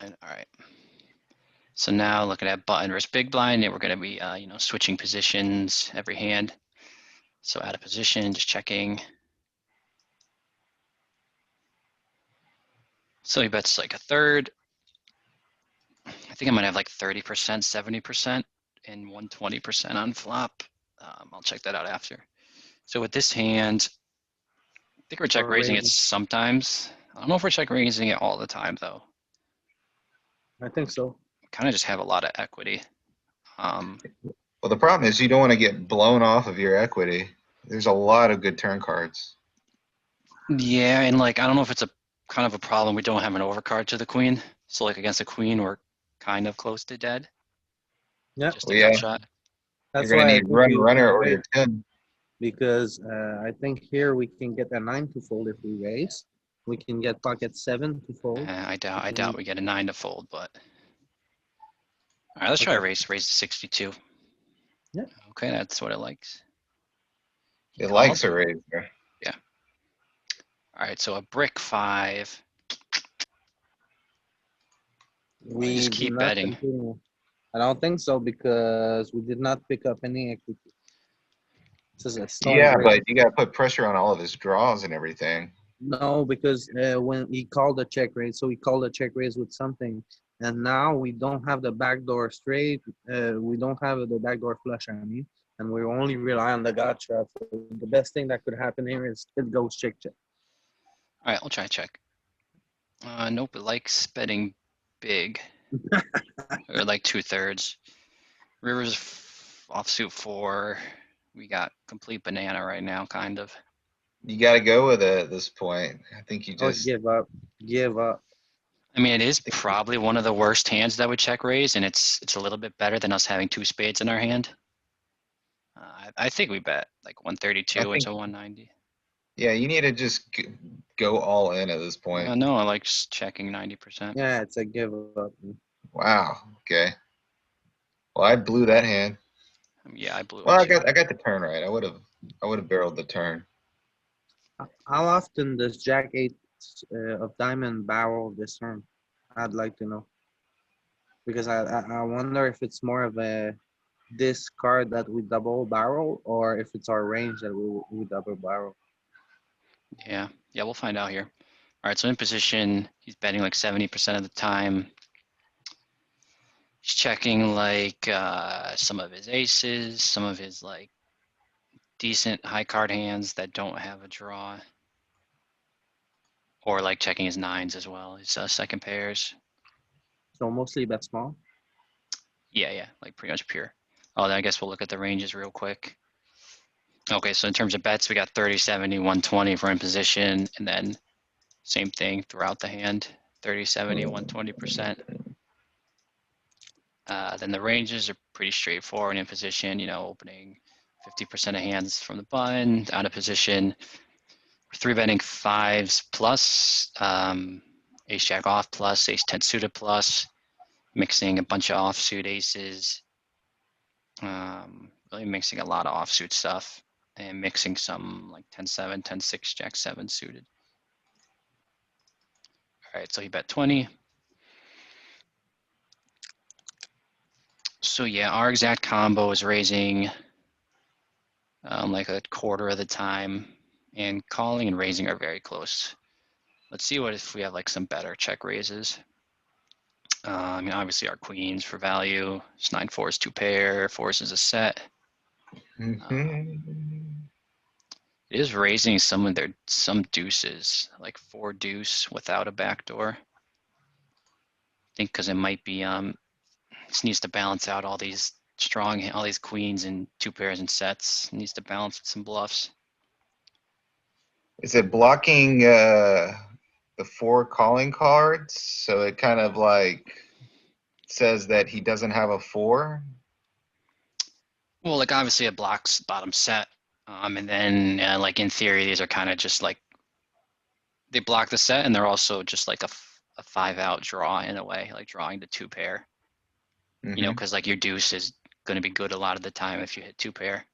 blind. All right. So now looking at button versus big blind, and we're going to be, you know, switching positions every hand. So out of position, just checking. So he bets like a third. I think I might have like 30%, 70%, and 120% on flop. I'll check that out after. So with this hand, I think we're check Or raising it raising. sometimes. I don't know if we're check raising it all the time though. I think so. Kind of just have a lot of equity. Well, the problem is you don't want to get blown off of your equity. There's a lot of good turn cards. Yeah, and like I don't know if it's a kind of a problem. We don't have an overcard to the queen, so like against the queen, we're kind of close to dead. Yeah. Just a Well, yeah, gut shot. That's you're why gonna I need think we runner can or raise, your 10. because I think here we can get a 9 to fold if we raise. We can get pocket 7 to fold. I doubt we get a 9 to fold, but all right, let's try Okay. raise to 62. Yeah. Okay, that's what it likes. He It called. likes a raise there. Yeah. All right, so a brick 5. We just do keep not betting. continue. I don't think so because we did not pick up any equity. This is a stone Yeah, break. but you got to put pressure on all of his draws and everything. No, because when he called the check raise, so he called the check raise with something, and now we don't have the backdoor straight. We don't have the backdoor flush. I mean, and we only rely on the gut shot. So the best thing that could happen here is it goes check check. All right, we'll try check. Nope, it likes betting big, or like 2/3. Rivers offsuit 4. We got complete banana right now, kind of. You got to go with it at this point. I think you Or just. give up. Give up. I mean, it is probably one of the worst hands that would check raise, and it's a little bit better than us having 2 spades in our hand. I think we bet like 132 think- into 190. Yeah, you need to just go all in at this point. No, I like just checking 90%. Yeah, it's a give up. Wow. Okay. Well, I blew that hand. Yeah, I blew Well, it too. I got the turn right. I would have barreled the turn. How often does Jack 8 of diamond barrel this turn? I'd like to know. Because I wonder if it's more of a this card that we double barrel or if it's our range that we double barrel. Yeah, we'll find out here. All right, so in position, he's betting like 70% of the time. He's checking like some of his aces, some of his like decent high card hands that don't have a draw, or like checking his 9s as well, his second pairs. So mostly bet small. Yeah, like pretty much pure. Oh, then I guess we'll look at the ranges real quick. Okay, so in terms of bets, we got 30, 70, 120 if we're in position, and then same thing throughout the hand, 30, 70, 120%. Then the ranges are pretty straightforward in position, you know, opening 50% of hands from the button, out of position. We're 3-betting 5s plus, ace jack off plus, ace 10 suited plus, mixing a bunch of offsuit aces, really mixing a lot of offsuit stuff, and mixing some like 10-7, 10-6, jack 7 suited. All right, so he bet 20. So yeah, our exact combo is raising like a quarter of the time, and calling and raising are very close. Let's see what if we have like some better check raises. I mean, obviously our queens for value. It's 9-4s 2 pair, 4s is a set. It is raising some deuces, like 4 deuce without a backdoor. I think because it might be just needs to balance out all these queens and 2 pairs and sets. It needs to balance with some bluffs. Is it blocking the 4 calling cards? So it kind of like says that he doesn't have a 4. Well, like obviously it blocks bottom set, and then like in theory these are kind of just like they block the set, and they're also just like a 5-out draw in a way, like drawing the 2 pair. You know, because like your deuce is going to be good a lot of the time if you hit 2 pair.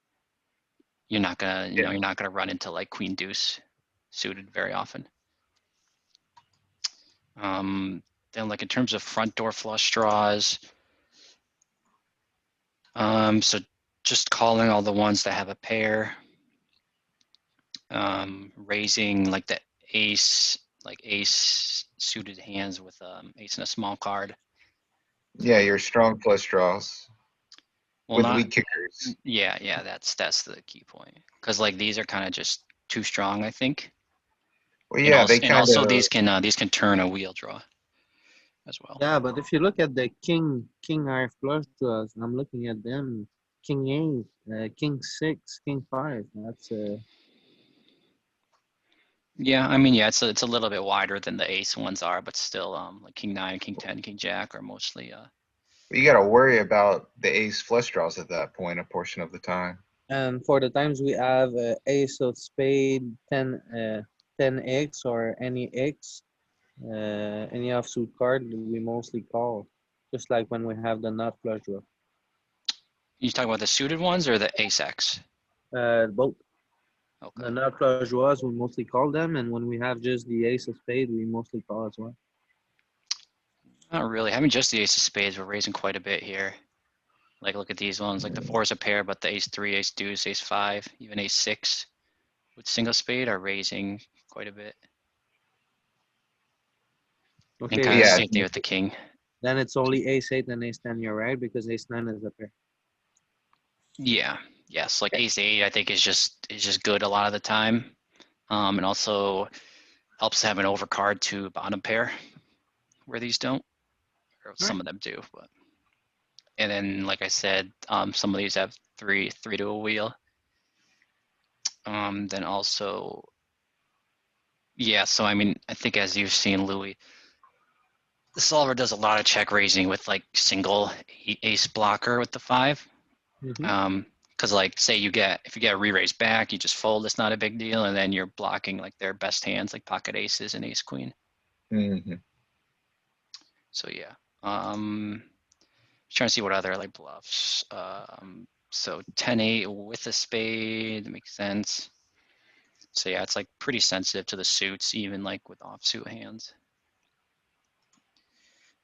You're not gonna, you know, you're not gonna run into like queen deuce suited very often. Then like in terms of front door flush draws, so just calling all the ones that have a pair, raising like the ace, like ace suited hands with ace and a small card. Yeah, your strong flush draws Well, with not weak kickers. yeah, that's the key point. Because like these are kind of just too strong, I think. Well, yeah, they And kind also of, these can turn a wheel draw as well. Yeah, but if you look at the king high flush draws, I'm looking at them. King eight, king six, king five. That's Yeah, I mean, yeah, it's a little bit wider than the ace ones are, but still, like king nine, king 10, king jack are mostly you got to worry about the ace flush draws at that point a portion of the time. and for the times we have ace of spade, 10x or any x, any offsuit card, we mostly call. Just like when we have the nut flush draw. You talking about the suited ones or the ace X? Both. Okay. The nut flush draws, we mostly call them, and when we have just the ace of spade, we mostly call as well. Not really. Having just the ace of spades, we're raising quite a bit here. Like, look at these ones. Like the four is a pair, but the ace three, ace deuce, ace five, even ace six with single spade are raising quite a bit. And Okay, kind of the Yeah, same thing with the king. then it's only ace eight and ace 10, you're right, because ace nine is a pair. Yeah. Yes. Like ace eight, I think is just good a lot of the time. And also helps have an overcard to bottom pair where these don't, or some of them do. But and then, like I said, some of these have three to a wheel. Then also, yeah. So I mean, I think as you've seen, Louis, the solver does a lot of check raising with like single ace blocker with the five. Mm-hmm. Because like say if you get a re-raise back, you just fold. It's not a big deal, and then you're blocking like their best hands, like pocket aces and ace queen. hmm So yeah. Trying to see what other like bluffs. So 10-8 with a spade makes sense. So yeah, it's like pretty sensitive to the suits, even like with offsuit hands.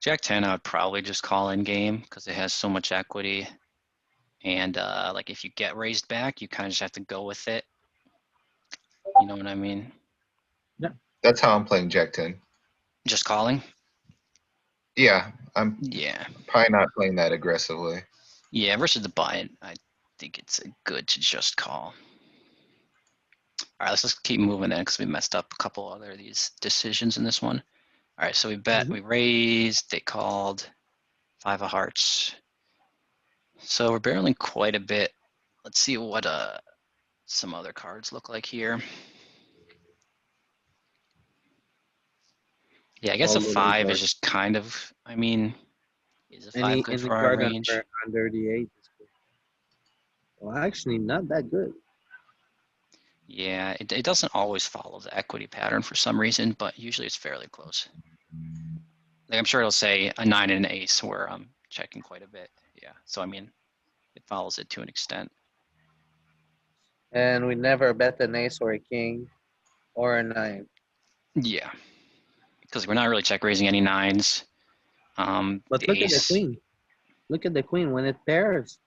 Jack 10, I would probably just call in game because it has so much equity. And like if you get raised back, you kind of just have to go with it. You know what I mean? that's how I'm playing Jack 10. Just calling. Yeah, I'm Yeah, probably not playing that aggressively. yeah. Versus the buy-in, I think it's good to just call. All right, let's just keep moving then because we messed up a couple other of these decisions in this one. All right, so we bet, Mhm. we raised, they called, five of hearts. So we're barreling quite a bit. Let's see what some other cards look like here. Yeah, I guess a All little five is card. just kind of, I mean, is a five good Any for our card range? under the eight is good. Well, actually, not that good. Yeah, it doesn't always follow the equity pattern for some reason, but usually it's fairly close. Like I'm sure it'll say a nine and an ace where I'm checking quite a bit. Yeah, so I mean, it follows it to an extent. And we never bet an ace or a king or a nine. Yeah, because we're not really check raising any nines. But The look at the ace. queen. Look at the queen when it pairs.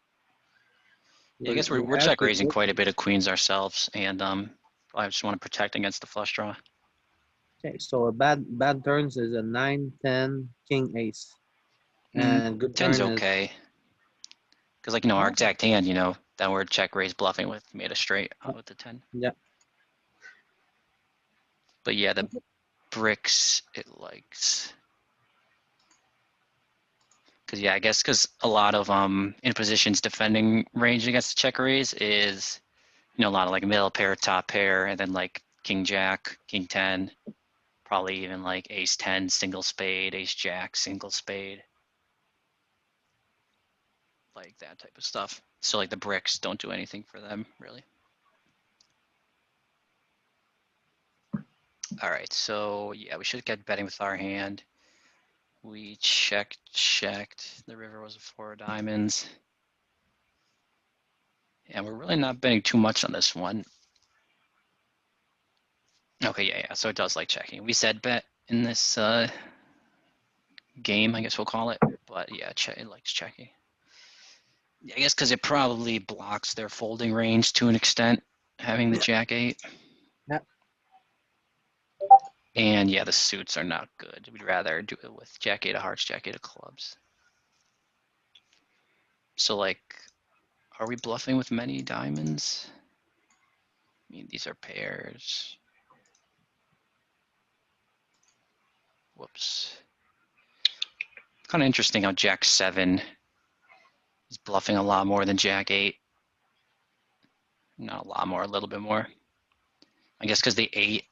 Yeah, I guess We we're have check to raising go. quite a bit of queens ourselves, and I just want to protect against the flush draw. Okay, so a bad turns is a 9, 10, king, ace. And good 10's turn is okay, because like our oh, exact hand, that we're check raise bluffing with made a straight with the 10. yeah. But yeah, the bricks it likes. Because yeah, I guess because a lot of in positions defending range against the check raise is a lot of like middle pair, top pair, and then like king jack, king 10, probably even like ace 10 single spade, ace jack single spade, like that type of stuff. So like the bricks don't do anything for them really. All right, so yeah, we should get betting with our hand. We checked. The river was a four of diamonds. And we're really not betting too much on this one. Okay, yeah. So it does like checking. We said bet in this game, I guess we'll call it. But yeah, it likes checking. Yeah, I guess because it probably blocks their folding range to an extent, having the Jack 8. Yeah. And yeah, the suits are not good. We'd rather do it with Jack 8 of hearts, Jack 8 of clubs. So like, are we bluffing with many diamonds? I mean, these are pairs. Whoops. Kind of interesting how Jack 7 is bluffing a lot more than Jack 8. Not a lot more, a little bit more. I guess because the 8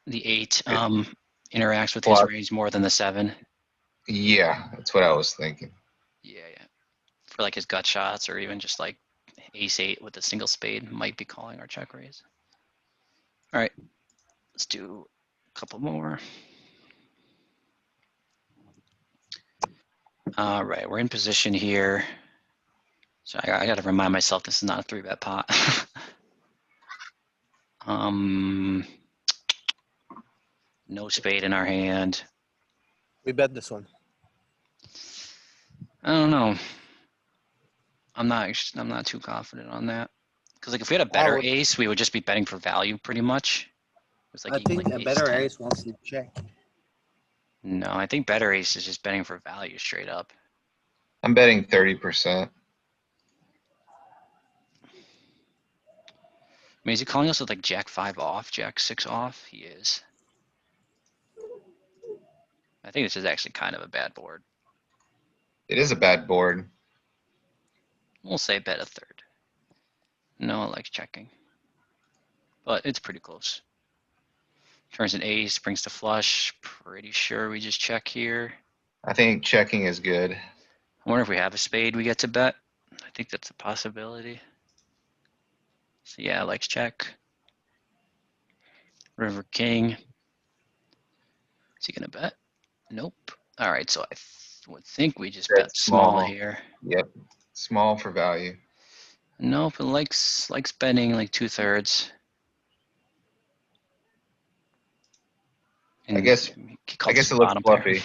interacts with his Block. range more than the 7. Yeah, that's what I was thinking. Yeah. For like his gut shots or even just like ace 8 with a single spade might be calling our check raise. All right, let's do a couple more. All right, we're in position here. So I got to remind myself this is not a 3-bet pot. No spade in our hand. We bet this one. I don't know. I'm not too confident on that. Because like if we had a better ace, we would just be betting for value pretty much. It's like I even think like a ace better 10. ace wants to check. No, I think better ace is just betting for value straight up. I'm betting 30%. I mean, is he calling us with like Jack 5 off, Jack 6 off? He is. I think this is actually kind of a bad board. It is a bad board. We'll say bet a third. No one likes checking. But it's pretty close. Turns an ace, brings the flush. Pretty sure we just check here. I think checking is good. I wonder if we have a spade we get to bet. I think that's a possibility. So yeah, likes check. River King. Is he gonna bet? Nope. All right, so I would think we just bet small here. Yep, small for value. Nope, it likes betting like 2/3. I guess it looks fluffy.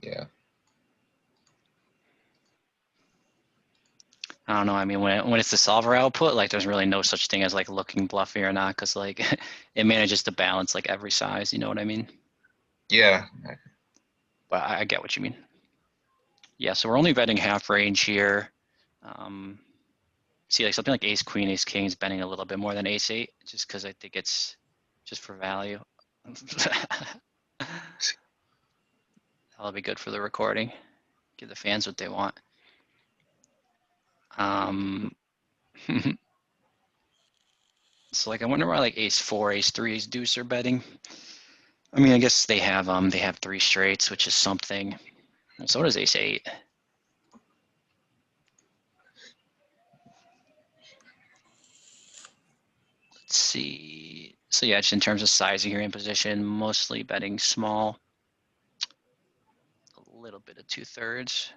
Yeah. I don't know. I mean, when it's the solver output, like there's really no such thing as like looking bluffy or not, because like it manages to balance like every size. You know what I mean? Yeah. But I get what you mean. Yeah, so we're only betting half range here. See, like something like ace queen, ace king is betting a little bit more than ace 8, just because I think it's just for value. That'll be good for the recording. Give the fans what they want. So like I wonder why like ace 4, ace 3, ace deuce are betting. I mean, I guess they have 3 straights, which is something. So does ace 8. Let's see. So yeah, just in terms of sizing here in position, mostly betting small. A little bit of 2/3.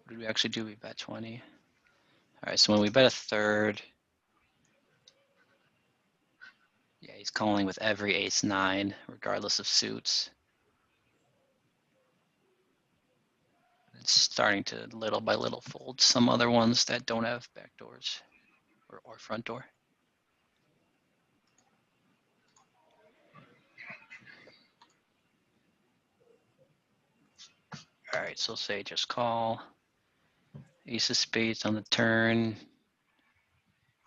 What did we actually do? We bet 20. All right, so when we bet a third, yeah, he's calling with every ace 9, regardless of suits. It's starting to little by little fold some other ones that don't have back doors or front door. All right, so say just call. Ace of spades on the turn.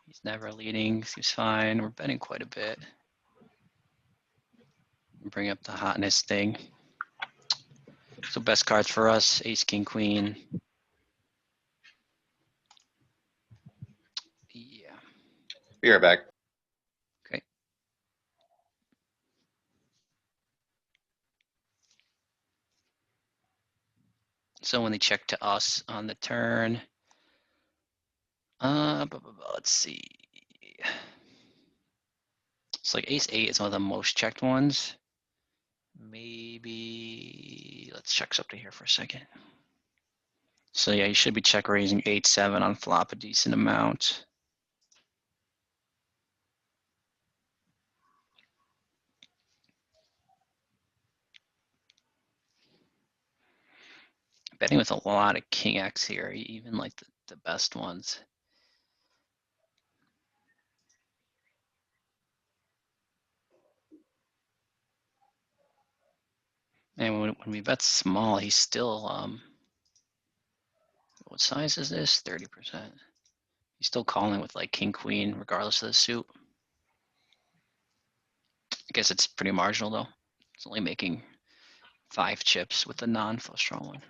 He's never leading, seems fine. We're betting quite a bit. Bring up the hotness thing. So best cards for us, ace, king, queen. Yeah. Be right back. Okay. So when they check to us on the turn, let's see. It's like ace 8 is one of the most checked ones. Maybe let's check something here for a second. So yeah, you should be check raising 8-7 on flop a decent amount. Betting with a lot of king X here, even like the best ones. And when we bet small, he's still, what size is this? 30%. He's still calling with like king, queen, regardless of the suit. I guess it's pretty marginal though. It's only making 5 chips with the non-flush draw one.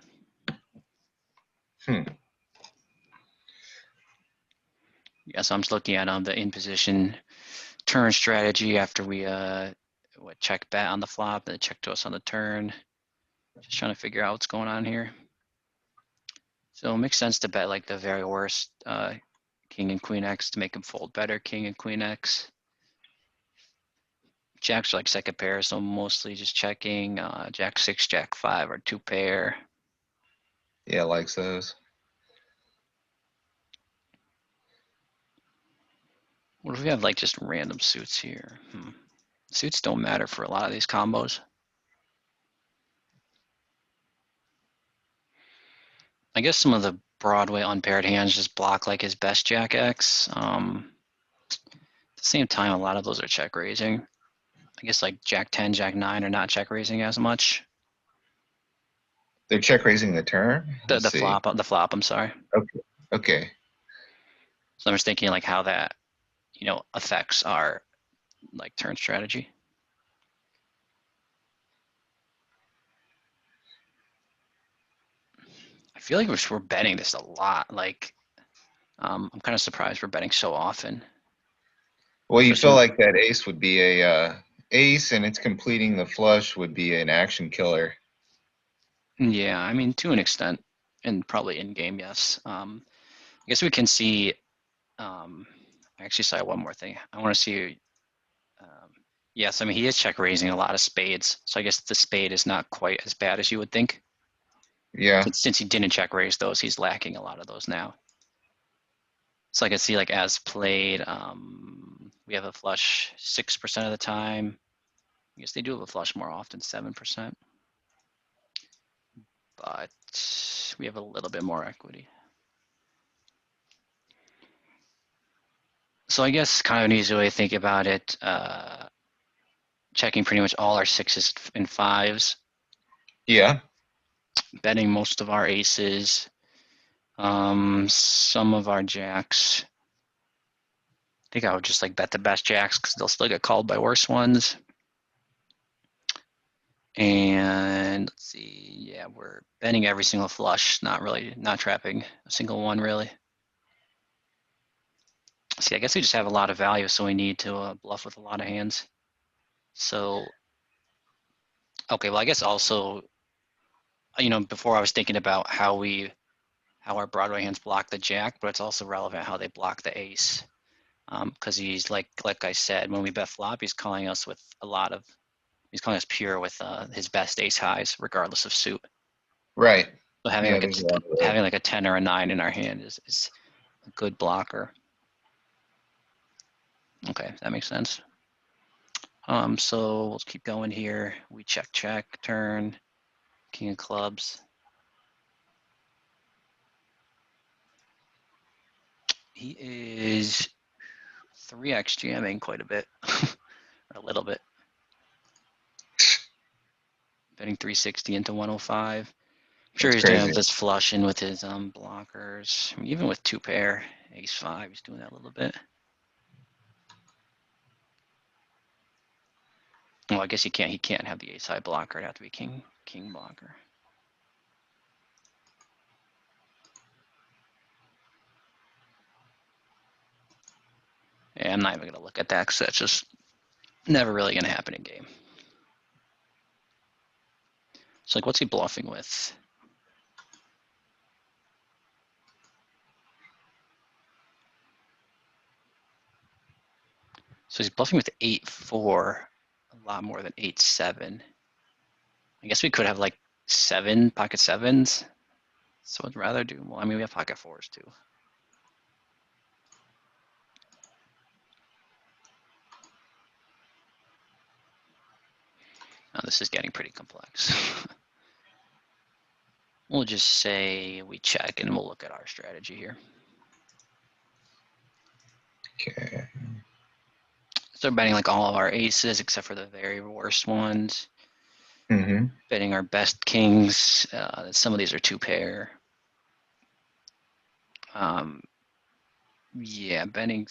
Yeah, so I'm just looking at the in position turn strategy after we check bet on the flop, then check to us on the turn. Just trying to figure out what's going on here. So it makes sense to bet like the very worst king and queen X to make him fold better, king and queen X. Jacks are like second pair, so mostly just checking. Jack 6, Jack 5 are 2 pair. Yeah, likes those. What if we have like just random suits here? Suits don't matter for a lot of these combos. I guess some of the Broadway unpaired hands just block like his best Jack X. At the same time, a lot of those are check raising. I guess like Jack 10, Jack 9 are not check raising as much. They're check raising the turn. The Let's see. flop. I'm sorry. Okay. So I'm just thinking like how that affects our like turn strategy. I feel like we're betting this a lot. Like I'm kind of surprised we're betting so often. Well, you feel Especially- like that ace would be a ace, and it's completing the flush would be an action killer. Yeah, I mean to an extent, and probably in game, yes. I guess we can see. I actually saw one more thing. I want to see. Yes, I mean he is check raising a lot of spades, so I guess the spade is not quite as bad as you would think. Yeah. Since he didn't check raise those, he's lacking a lot of those now. So I can see like as played, we have a flush 6% of the time. I guess they do have a flush more often, 7%. But we have a little bit more equity. So I guess kind of an easy way to think about it, checking pretty much all our 6s and 5s, Yeah. betting most of our aces, some of our jacks. I think I would just like bet the best jacks because they'll still get called by worse ones. And let's see, yeah, we're betting every single flush, not trapping a single one really. See, I guess we just have a lot of value, so we need to bluff with a lot of hands. So, okay, well, I guess also, before I was thinking about how our Broadway hands block the jack, but it's also relevant how they block the ace. Because he's like I said, when we bet flop, he's calling us pure with his best ace highs, regardless of suit. Right. So having Yeah, there's a lot of that. having like a 10 or a 9 in our hand is a good blocker. Okay, that makes sense. So let's keep going here. We check, turn, king of clubs. He is 3x jamming quite a bit, or a little bit. Betting 360 into 105. I'm sure That's he's doing crazy. this flush in with his blockers. I mean, even with 2 pair, ace 5, he's doing that a little bit. Well, I guess he can't have the ace high blocker. It'd have to be king blocker. Yeah, I'm not even gonna look at that because that's just never really gonna happen in game. So like, what's he bluffing with? So he's bluffing with 8-4, a lot more than 8-7. I guess we could have like pocket sevens. So I'd rather do, well, I mean, we have pocket 4s too. Now this is getting pretty complex. We'll just say we check and we'll look at our strategy here. Okay. So betting like all of our aces except for the very worst ones. Mm-hmm. Betting our best kings. Some of these are two pair. Yeah, betting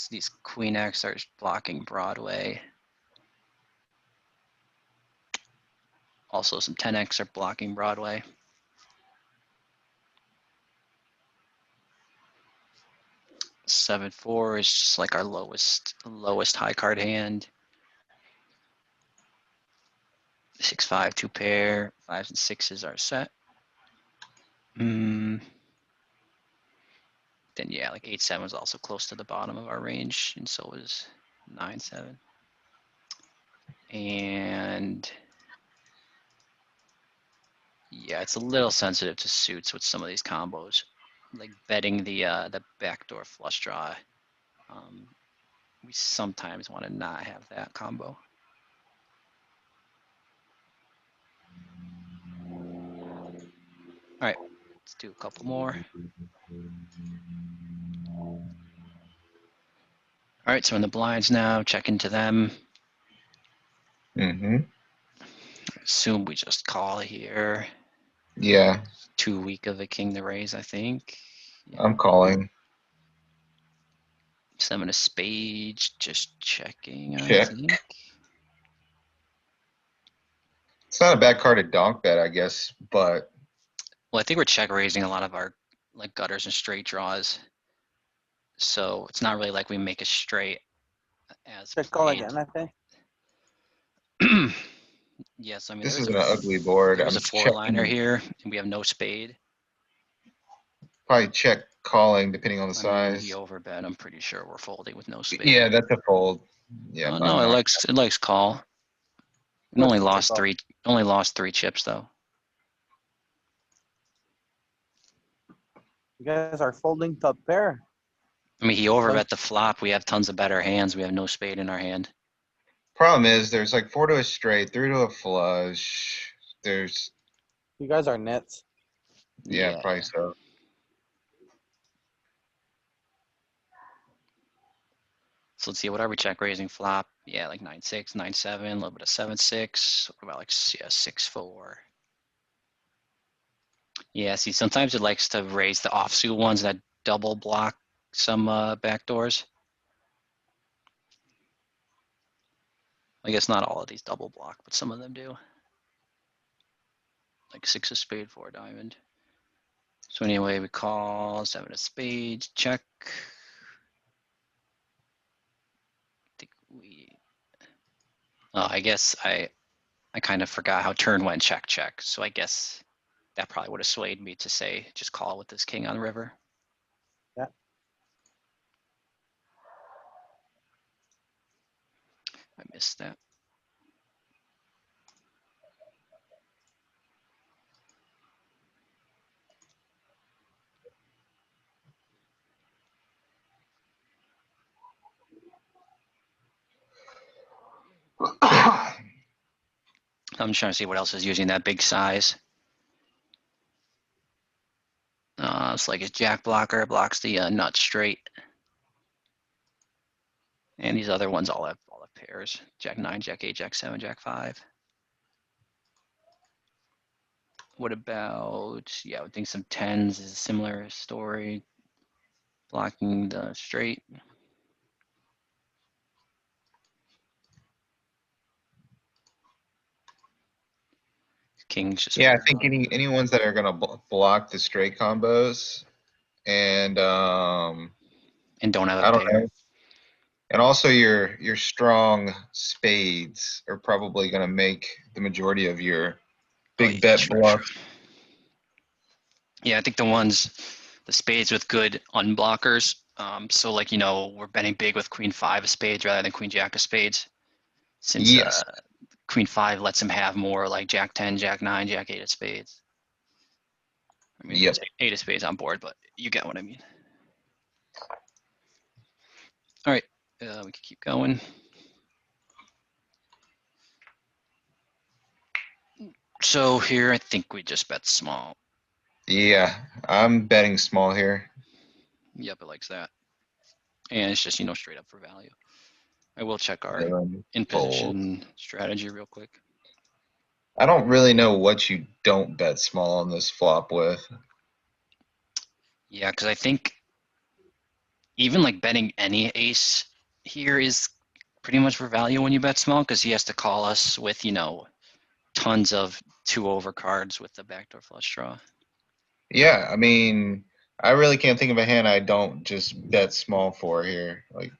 these queen X are blocking Broadway. Also, some 10X are blocking Broadway. Seven four is just like our lowest high card hand. 6-5 two pair. Fives and sixes are set. Then yeah, like 8-7 is also close to the bottom of our range, and so is 9-7. And yeah, it's a little sensitive to suits with some of these combos, like betting the backdoor flush draw. We sometimes want to not have that combo. All right, let's do a couple more. All right, so in the blinds now, check into them. Mm-hmm. Assume we just call here. Yeah, Too weak of a king to raise, I think. Yeah. I'm calling. Seven of spades, just checking, I Check. think. It's not a bad card to donk bet, I guess, but Well, I think we're check raising a lot of our like gutters and straight draws. So it's not really like we make a straight as Check call played. again, I think. Yes, I mean this is an ugly board. there's I'm a four liner checking. here, and we have no spade. Probably check calling depending on the I mean, he size. overbet. I'm pretty sure we're folding with no spade. Yeah, that's a fold. Yeah, Oh no, I'm it not. likes call. It Let's only check lost call. three chips though. You guys are folding top pair. I mean, he overbet the flop. We have tons of better hands. We have no spade in our hand. Problem is, there's like 4 to a straight, 3 to a flush. There's, You guys are nets. yeah, Yeah. probably so. So let's see, what are we check raising flop? Yeah, like 9-6, 9-7, a little bit of 7-6. What about like 6-4? Yeah, see, sometimes it likes to raise the offsuit ones that double block some backdoors. I guess not all of these double block, but some of them do. Like 6 of spade, 4 diamond. So anyway, we call 7 of spades, check. Think we. Oh, I guess I kind of forgot how turn went check check. So I guess that probably would have swayed me to say just call with this king on the river. Yeah. I missed that. I'm just trying to see what else is using that big size. It's like his jack blocker blocks the nut straight. And these other ones all have pairs. Jack 9, Jack 8, Jack 7, Jack 5. What about, yeah, I would think some 10s is a similar story. Blocking the straight. Kings just Yeah, I think any ones that are gonna block the straight combos, and and don't have a I don't pair. know. And also your strong spades are probably gonna make the majority of your big bet True. bluffs. Yeah, I think the spades with good unblockers. So like, we're betting big with queen 5 of spades rather than queen jack of spades. Since Yes. queen 5 lets him have more like jack 10, jack 9, jack 8 of spades. I mean, Yep. it's 8 of spades on board, but you get what I mean. All right, we can keep going. So here, I think we just bet small. Yeah, I'm betting small here. Yep, it likes that. And it's just, straight up for value. I will check our in Fold. position strategy real quick. I don't really know what you don't bet small on this flop with. Yeah, because I think even like betting any ace here is pretty much for value when you bet small because he has to call us with, tons of 2-over cards with the backdoor flush draw. Yeah, I mean, I really can't think of a hand I don't just bet small for here. Like,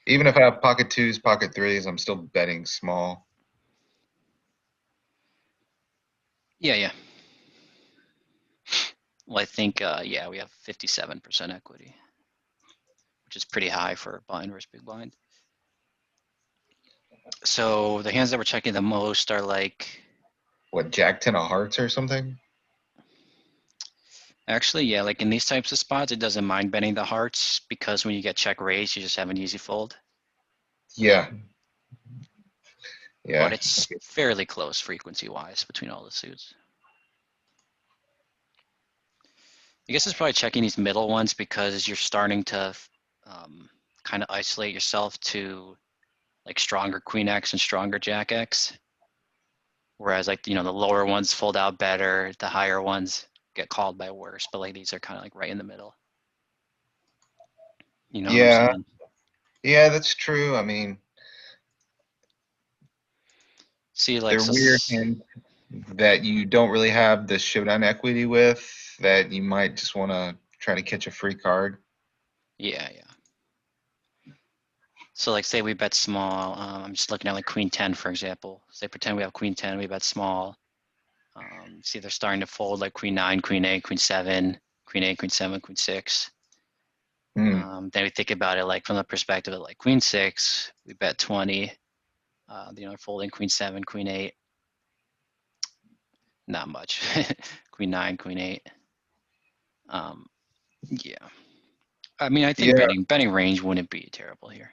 even if I have pocket twos, pocket threes, I'm still betting small. Yeah, yeah. Well, I think, yeah, we have 57% equity, which is pretty high for blind versus big blind. So the hands that we're checking the most are like, What, Jack 10 of hearts or something? actually, yeah, like in these types of spots, it doesn't mind betting the hearts because when you get check raised, you just have an easy fold. Yeah. But Yeah. it's fairly close frequency-wise between all the suits. I guess it's probably checking these middle ones because you're starting to kind of isolate yourself to like stronger Queen X and stronger Jack X. Whereas like, the lower ones fold out better, the higher ones get called by worse, but like these are kind of like right in the middle. You know what I'm Yeah. saying? Yeah, that's true. I mean, See, like, they're so, weird hands that you don't really have the showdown equity with, that you might just want to try to catch a free card. yeah, yeah. So like say we bet small, I'm just looking at like Queen 10, for example. Say pretend we have Queen 10, we bet small. See they're starting to fold like Queen 9, Queen 8, Queen 7, Queen 8, Queen 7, Queen 6. Hmm. Then we think about it like from the perspective of like Queen 6, we bet 20. Folding Queen 7, Queen 8. Not much. Queen 9, Queen 8. Yeah. I mean, I think Yeah, betting range wouldn't be terrible here.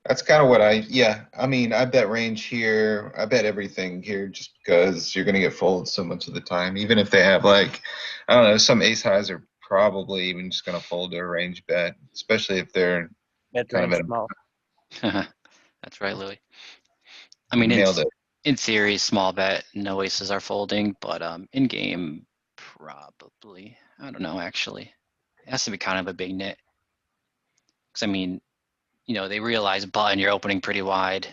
that's kind of what yeah. I mean, I bet range here. I bet everything here just because you're going to get folded so much of the time. Even if they have like, I don't know, some ace highs are probably even just going to fold to a range bet, especially if they're Bet kind of range at a, small. That's right, Louis. I you mean, nailed it. in theory, small bet, no aces are folding, but in game, probably. I don't know, actually. It has to be kind of a big nit. Because, I mean, they realize button, you're opening pretty wide.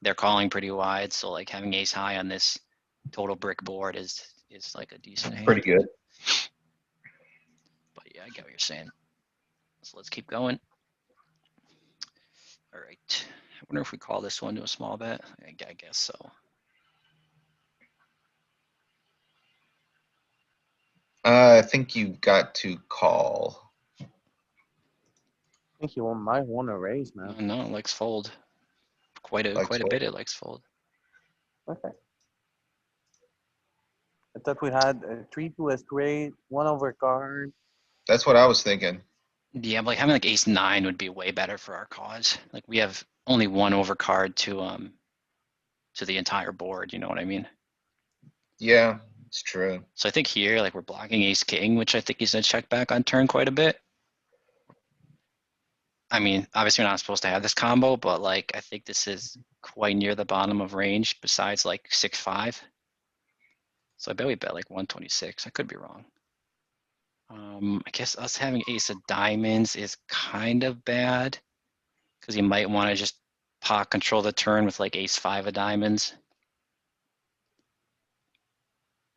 They're calling pretty wide. So, like, having ace high on this total brick board is like a decent Pretty hand. good. But yeah, I get what you're saying. So let's keep going. All right. I wonder if we call this one to a small bet. I guess so. I think you've got to call. I think you might want to raise, No, man. no, it likes fold. Quite Like a bit. It likes fold. Okay. I thought we had a 3-2 straight, 1-over card. That's what I was thinking. Yeah, but like having like ace 9 would be way better for our cause. Like we have only 1 over card to the entire board. You know what I mean? Yeah, it's true. So I think here like we're blocking ace king, which I think he's gonna check back on turn quite a bit. I mean, obviously we're not supposed to have this combo, but like I think this is quite near the bottom of range. Besides like 6-5. So I bet we bet like 126. I could be wrong. I guess us having ace of diamonds is kind of bad because you might want to just pot control the turn with like ace 5 of diamonds.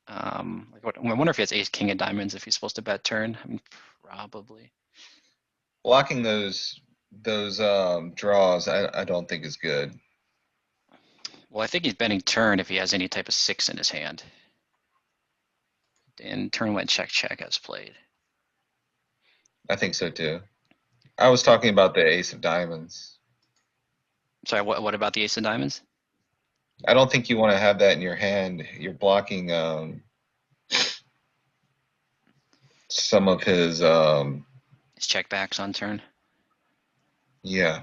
I wonder if he has ace king of diamonds if he's supposed to bet turn. I mean, probably. Blocking those draws, I don't think is good. Well, I think he's betting turn if he has any type of 6 in his hand. And turn went check check as played. I think so too. I was talking about the ace of diamonds. Sorry, what about the ace of diamonds? I don't think you want to have that in your hand. You're blocking some of his His check backs on turn. yeah.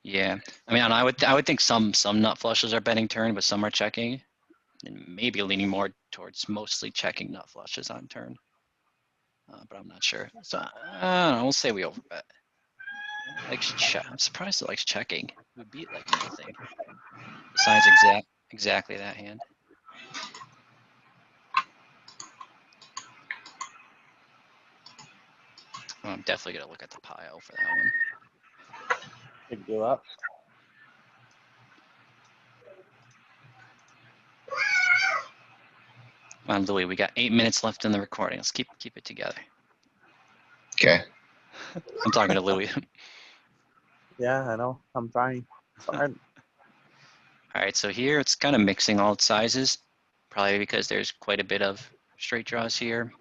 Yeah, I mean, I would think some nut flushes are betting turn, but some are checking. and maybe leaning more towards mostly checking nut flushes on turn. But I'm not sure. So I don't know, we'll say we overbet. Likes check. I'm surprised it likes checking. We beat like nothing besides exactly that hand. I'm definitely gonna look at the pile for that one. Could go up. Come on, Louis, we got 8 minutes left in the recording. Let's keep it together. Okay. I'm talking to Louis. Yeah, I know. I'm trying. It's hard. All right, so here it's kind of mixing all sizes, probably because there's quite a bit of straight draws here.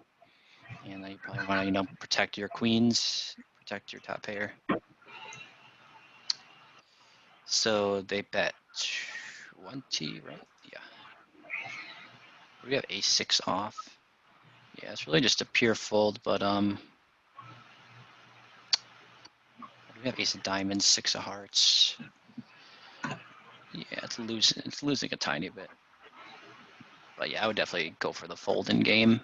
And then you probably want to, protect your queens, protect your top pair. So they bet 20, right? Yeah. We have ace-6 off. Yeah, it's really just a pure fold, but what do we have? Ace of diamonds, 6 of hearts. Yeah, it's losing a tiny bit. But yeah, I would definitely go for the fold in game.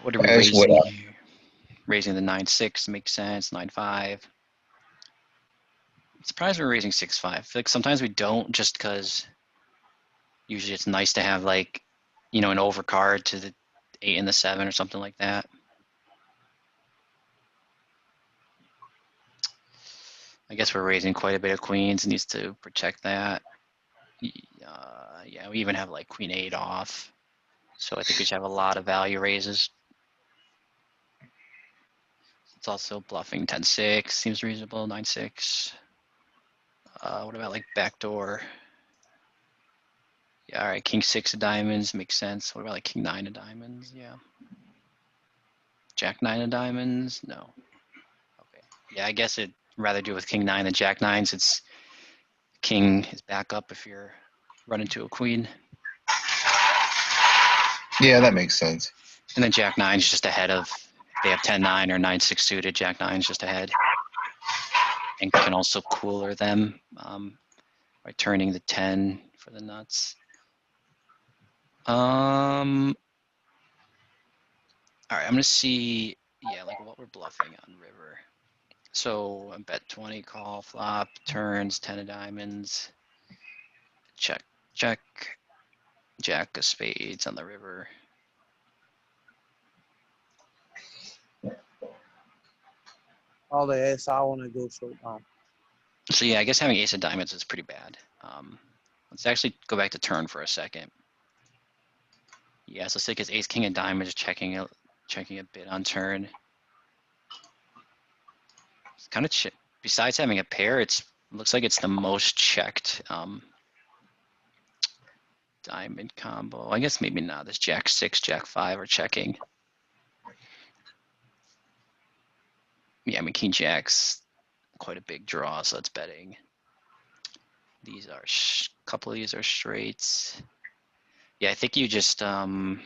What are we As what? raising here? Raising the 9-6 makes sense. 9-5. I'm surprised we're raising 6-5. I feel like sometimes we don't, just because usually it's nice to have like, an overcard to the 8 and the 7 or something like that. I guess we're raising quite a bit of queens. Needs to protect that. Yeah, we even have like queen 8 off. So I think we should have a lot of value raises. It's also bluffing 10-6 seems reasonable. 9-6. What about like backdoor? Yeah, all right. King 6 of diamonds makes sense. What about like king 9 of diamonds? Yeah. Jack 9 of diamonds? No. Okay. Yeah, I guess I'd rather do with king 9 than jack 9, since king is back up if you're running to a queen. Yeah, that makes sense. And then jack 9 is just ahead of, if they have 10-9 or 9-6 suited, jack 9 is just ahead. And can also cooler them by turning the 10 for the nuts. All right, I'm gonna see, yeah, like what we're bluffing on river. So I bet 20 call flop, turns 10 of diamonds, check, check, jack of spades on the river. All the ace I want to go short now. So yeah, I guess having ace of diamonds is pretty bad. Let's actually go back to turn for a second. Yeah, so sick as ace king of diamonds, checking a bit on turn. It's kind of besides having a pair, looks like it's the most checked diamond combo. I guess maybe not. This jack 6, jack 5 are checking. Yeah, I mean king jack's quite a big draw, so it's betting. These are a couple of these are straights. Yeah, I think you just what am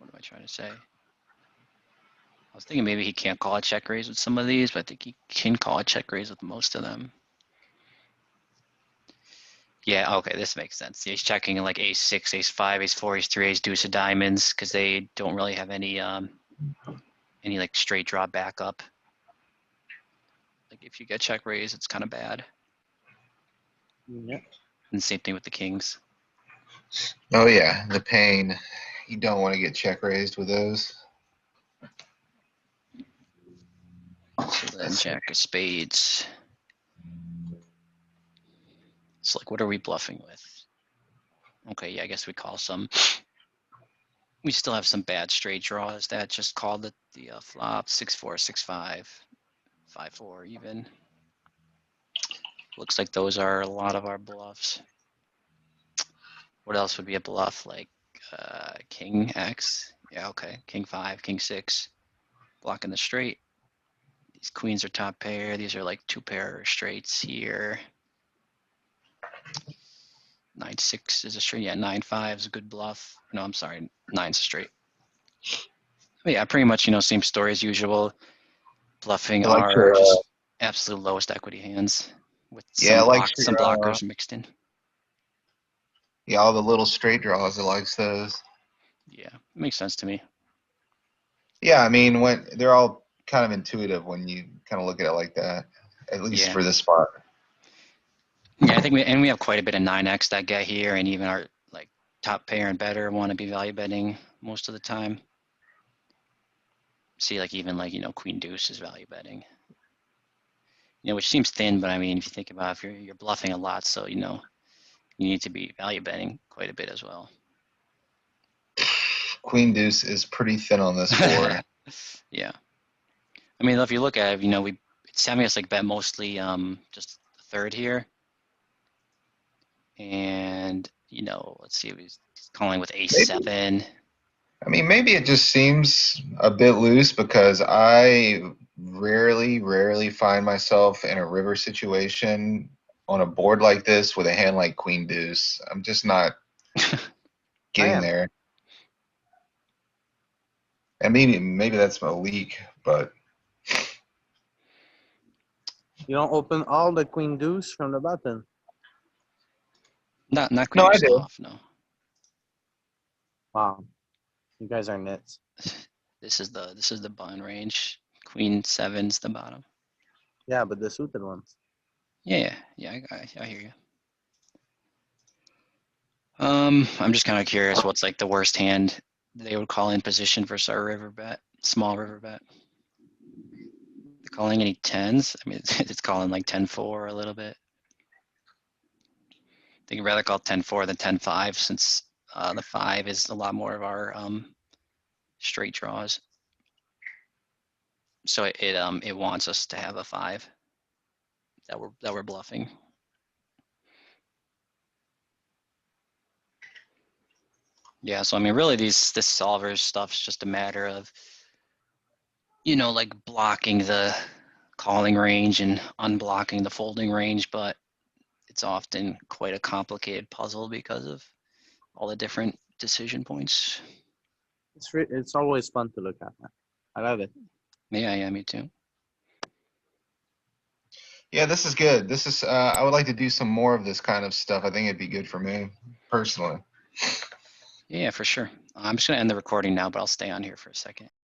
I trying to say? I was thinking maybe he can't call a check raise with some of these, but I think he can call a check raise with most of them. Yeah, okay, this makes sense. He's checking like ace 6, ace 5, ace 4, ace 3, ace deuce of diamonds, because they don't really have any like straight draw backup. Like if you get check raise, it's kind of bad. Yeah. And same thing with the kings. Oh yeah, the pain. You don't want to get check raised with those. So then jack of spades. It's like, what are we bluffing with? Okay, yeah, I guess we call some. We still have some bad straight draws that just called the flop. 6-4, 6-5, 5-4 even. Looks like those are a lot of our bluffs. What else would be a bluff? Like king X. Yeah, okay. King 5, king 6. Blocking the straight. These queens are top pair. These are like 2 pair straights here. 9-6 is a straight. Yeah, 9-5 is a good bluff. No, I'm sorry. 9's a straight. But yeah, pretty much, same story as usual. Bluffing I like our your just absolute lowest equity hands. with Yeah, it likes some your, blockers mixed in. yeah, all the little straight draws, it likes those. Yeah, makes sense to me. Yeah, I mean, when they're all kind of intuitive when you kind of look at it like that, at least Yeah. for this spot. Yeah, I think we have quite a bit of 9x that get here, and even our like top pair and better want to be value betting most of the time. See, like even like Queen Deuce is value betting. Which seems thin, but I mean, if you think about if you're bluffing a lot, so you need to be value betting quite a bit as well. Queen Deuce is pretty thin on this board. Yeah. I mean, if you look at it, it's having us like bet mostly just the third here. And, let's see, he's calling with A7. I mean, maybe it just seems a bit loose because I rarely find myself in a river situation on a board like this with a hand like Queen Deuce. I'm just not I getting am. there. And maybe that's a leak, but You don't open all the queen deuce from the button. Not no, Queen I Deuce do. off, no. Wow. You guys are nits. This is the button range. Queen 7's the bottom. Yeah, but the suited ones. Yeah, I hear you. I'm just kind of curious what's like the worst hand they would call in position versus our river bet, small river bet. They're calling any tens? I mean, it's calling like 10-4 a little bit. I think I'd rather call 10-4 than 10-5 since the 5 is a lot more of our straight draws. So it wants us to have a 5 that we're bluffing. Yeah, so I mean, really, this solver stuff's just a matter of, like blocking the calling range and unblocking the folding range, but it's often quite a complicated puzzle because of all the different decision points. It's always fun to look at. I love it. Yeah, me too. Yeah, this is good. This is, I would like to do some more of this kind of stuff. I think it'd be good for me personally. Yeah, for sure. I'm just gonna end the recording now, but I'll stay on here for a second.